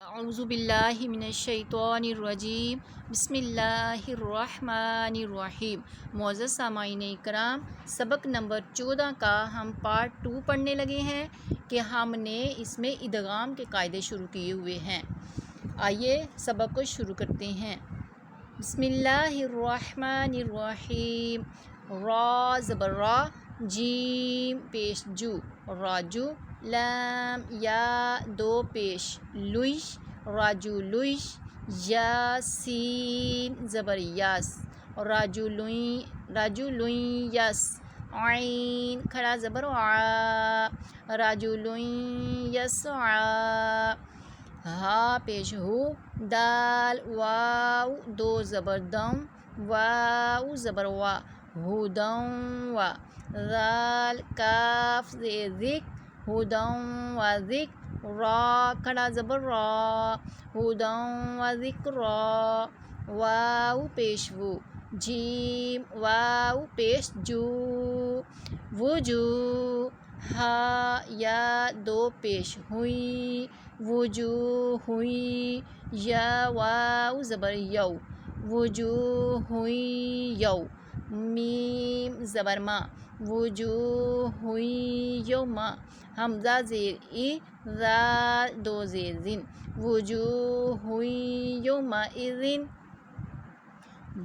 اعوذ باللہ من الشیطان الرجیم بسم اللہ الرحمن الرحیم۔ معزز سامعین کرام، سبق نمبر 14 کا ہم پارٹ 2 پڑھنے لگے ہیں کہ ہم نے اس میں ادغام کے قاعدے شروع کیے ہوئے ہیں۔ آئیے سبق کو شروع کرتے ہیں۔ بسم اللہ الرحمن الرحیم۔ را زبر را، جیم پیش جو راجو، لام یا دو پیش لوش راجو لوش، یا سین زبر یاس راجو لوئیں یس، عین کھڑا زبر آ راجو لوئیں یس آ، ہا پیش ہو، دال واو دو زبر دم، واو زبر وا ہدم وا، ذال کاف ذک ہدم و ذک، را کھڑا زبر را ہدم و ذکرا، واو پیش وو، جیم واو پیش جو وجو، ہا یا دو پیش ہوئی وجوہ ہوئی، یا واو زبر یو وجوہ ہوئی یو، میم زبر ما وجوہ ہوئی یوما، حمزہ زیر ای، زال دو زیر زن وجوہ ہوئی یوما اذن،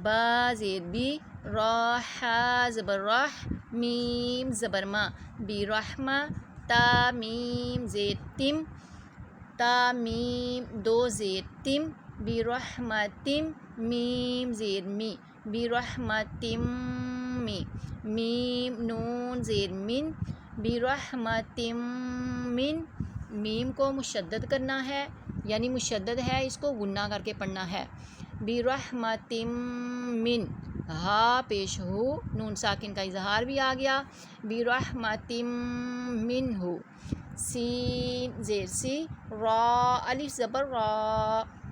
با زیر بی، راح زبر راح، میم زبر ما برحمہ، تا میم زیر تم، تا میم دو زیر تم، برحمتم، میم زیر می برحمتم می، میم نون زیر من برحمتم من، میم کو مشدد کرنا ہے، یعنی مشدد ہے اس کو غنہ کر کے پڑھنا ہے، برحمتم من، ہا پیش ہو، نون ساکن کا اظہار بھی آ گیا، برحمتم منہ، سین زیر سی، را الف زبر را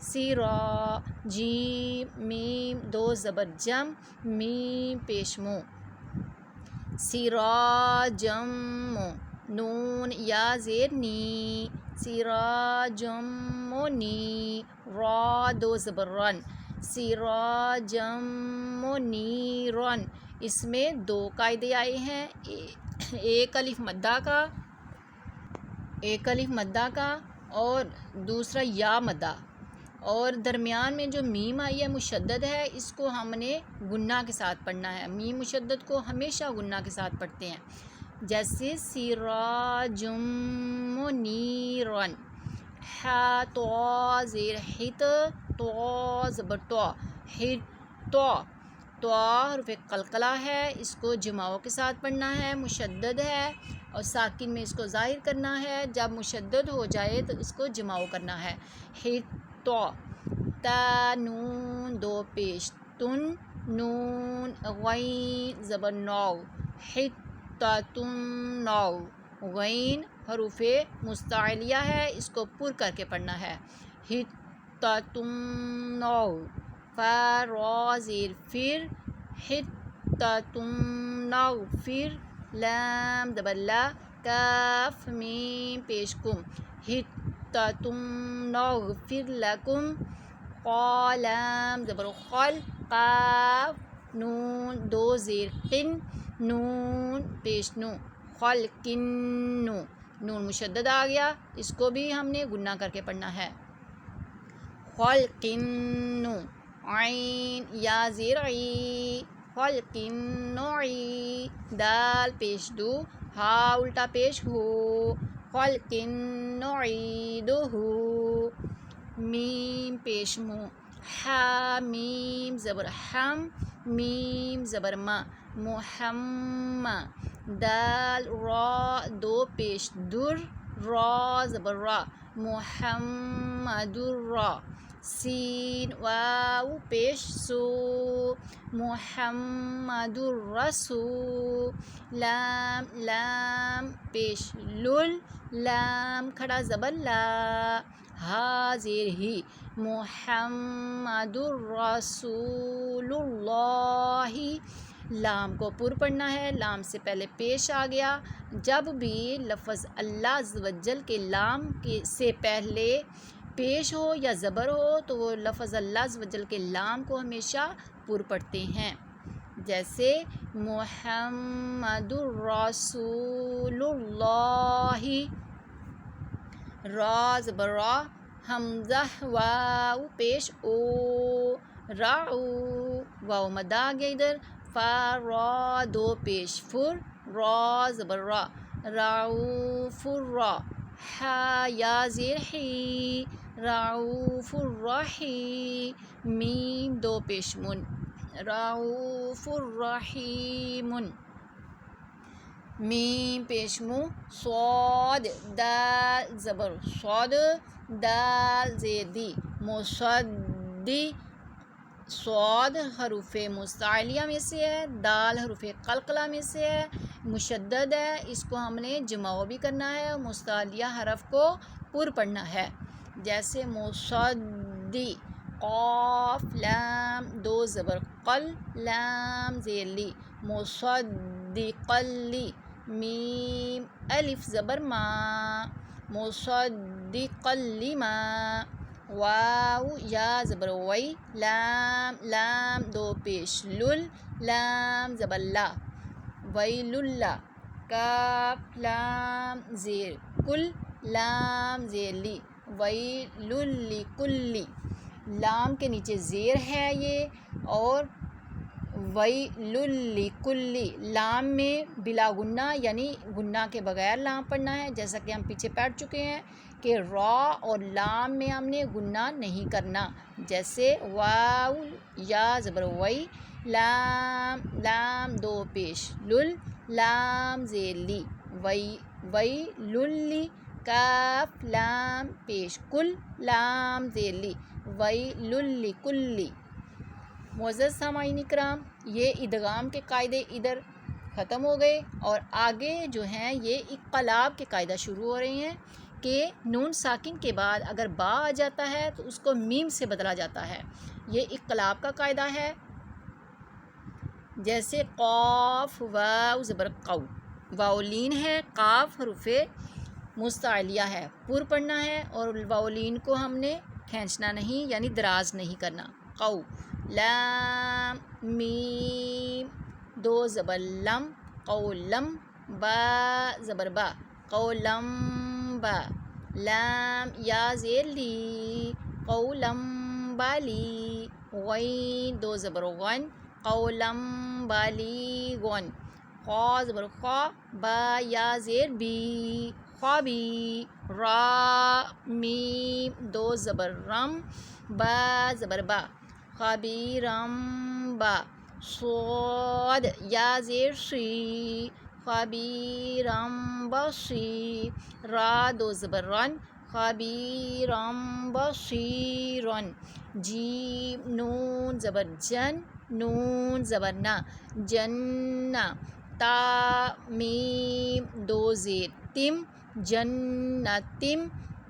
سیرا، جیم میم دو زبر جم، میم پیش مو، سراجم مو، نون یا زیر نی سراجم منی، را دو زبر رن سراجم منیرن، اس میں دو قاعدے آئے ہیں، ایک الف مدہ کا اور دوسرا یا مدہ، اور درمیان میں جو میم آئی ہے مشدد ہے، اس کو ہم نے غنہ کے ساتھ پڑھنا ہے، میم مشدد کو ہمیشہ غنہ کے ساتھ پڑھتے ہیں، جیسے سراجم منیرن، ہا تو زیر حت، تو زبر تو حت، تو حرف قلقلہ ہے، اس کو جماؤ کے ساتھ پڑھنا ہے، مشدد ہے اور ساکن میں اس کو ظاہر کرنا ہے، جب مشدد ہو جائے تو اس کو جماؤ کرنا ہے، حت، تا نون دو پیش تن، نون غین زبر نو حتتن نو، غین حروف مستعلیہ ہے، اس کو پر کر کے پڑھنا ہے، حتتن نو، فا را زیر فر حتتن نو فر، لام زبر لا، کاف میم پیش کم حتتن نغفر لکم، قالام زبر خل، قاف نون دو زیر قن، نون پیش نو خلقن نو، نون مشدد آ گیا، اس کو بھی ہم نے غنہ کر کے پڑھنا ہے، خلقن نو، عین یا زیر عی خلقن نوعی، دال پیش دو، ہا الٹا پیش ہو خلقن نعیدہ، میم پیش مو، ہا میم زبر حم، میم زبر ما محمّا، دال را دو پیش در، را زبر را محمد را، سین واو پیش سو محمد الرسو، لام پیش لل، لام کھڑا زبر لا، ہا زیر ہی محمد الرسول اللہ، لام کو پر پڑھنا ہے، لام سے پہلے پیش آ گیا، جب بھی لفظ اللہ عز و جل کے لام سے پہلے پیش ہو یا زبر ہو تو وہ لفظ اللہ عز و جل کے لام کو ہمیشہ پر پڑھتے ہیں، جیسے محمد الرسول اللہ، را زبر را، حمزہ واو پیش او، راؤ، واو مد آ گیا ادھر، فا را دو پیش فر، را زبر را، رعوف الرا، حا یا زیر حی، رعوف الرحی، میم دو پیش من، رعوف الرحیم، میم پیش مو، صاد دال زبر صاد، دال زیر دی، مصدی، صاد حروف مستعلیہ میں سے ہے، دال حروف قلقلہ میں سے ہے، مشدد ہے، اس کو ہم نے جماؤ بھی کرنا ہے اور مستعلیہ حرف کو پر پڑھنا ہے، جیسے مصدی، قاف لام دو زبر قل، لام زیر لی، مصدقلی، میم الف زبر ما، مصدقا لما، واو یا زبر وی، لام لام دو پیش لل، لام زبر لا، ویل اللہ، کاف لام زیر کل، لام زیر لی، ویل لکلی، لام کے نیچے زیر ہے یہ، اور ویل لکلی، لام میں بلا غنہ یعنی غنہ کے بغیر لام پڑھنا ہے، جیسا کہ ہم پیچھے پڑھ چکے ہیں کہ را اور لام میں ہم نے غنہ نہیں کرنا، جیسے واو یا زبر وی، لام لام دو پیش لل، لام زیر لی، ویل، کاف لام پیش کل، لام زیر لی، ویل لکلی۔ معزز سامعین اکرام، یہ ادغام کے قاعدے ادھر ختم ہو گئے، اور آگے جو ہیں یہ انقلاب کے قاعدہ شروع ہو رہے ہیں کہ نون ساکن کے بعد اگر با آ جاتا ہے تو اس کو میم سے بدلا جاتا ہے، یہ انقلاب کا قاعدہ ہے، جیسے قاف واو زبر قو، واولین ہے، قاف حروف مستعلیہ ہے، پر پڑھنا ہے، اور واولین کو ہم نے کھینچنا نہیں یعنی دراز نہیں کرنا، قو، لام میم دو زبر لم، قولم، با زبر با، قولم با، لام یا زیر لی، قولم بالی، غین دو زبر غن، قولم بالی غن، خا زبر خا، با یا زیر بی، خوابی، را میم دو زبر رم، با زبر با، خبیرم با، صاد یا زیر سی، خبیرم بصیر، را دو زبر رن، خبیرم بصیرن، جیم نون زبر جن، نون زبر نا، جنہ، تا میم دو زیر تم، جنتم،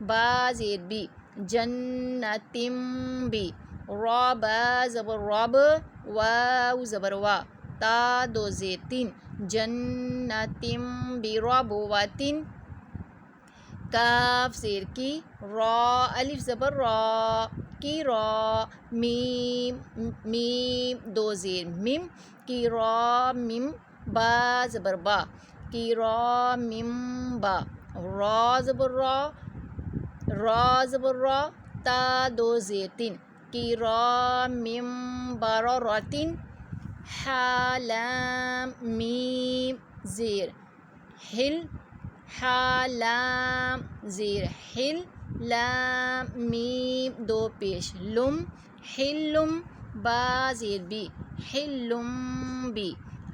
با زیر بی، جنتم بی، را با زبر رب، واو زبر وا، تا دو زیر تین، جنتم بربوۃ، کاف زیر کی، را الف زبر را، کی را، میم دو زیر میم، کی را میم، با زبر با، کی را میم با، را زبر را، را زبر را، تا دو زیر تین، کی را میم بررتین، حا لام میم زیر حل، حا لام زیر حل، لام میم دو پیش لم، حلم، با زیر بی، حلم بی،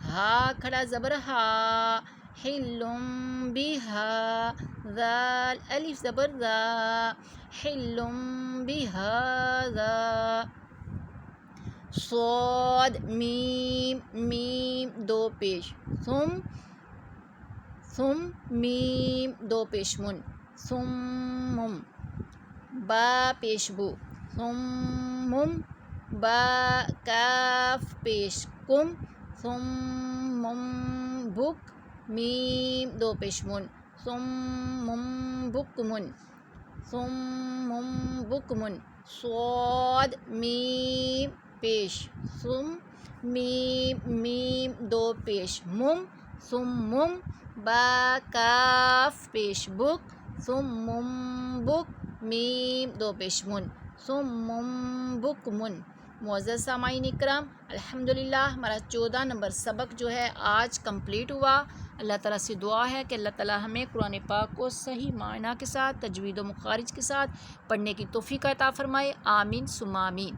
ہا کھڑا زبر ہا، حلم بہا، ذال الف زبر ذا، حلم بہذا، صاد میم میم دو پیش ثم میم دو پیش من، ثمم، با پیش بو، ثمم، با، کاف پیش کم، ثمم بک، میم دو پیش من، ثمم بکمن، صم بکمن صاد میم پیش صم میم دو پیش مم صمم با کاف پیش بک صمم بک میم دو پیش من صمم بکمن۔ معزز سامعین اکرام، الحمدللہ ہمارا 14 نمبر سبق جو ہے آج کمپلیٹ ہوا۔ اللہ تعالیٰ سے دعا ہے کہ اللہ تعالیٰ ہمیں قرآن پاک کو صحیح معنی کے ساتھ تجوید و مخارج کے ساتھ پڑھنے کی توفیق عطا فرمائے، آمین ثم آمین۔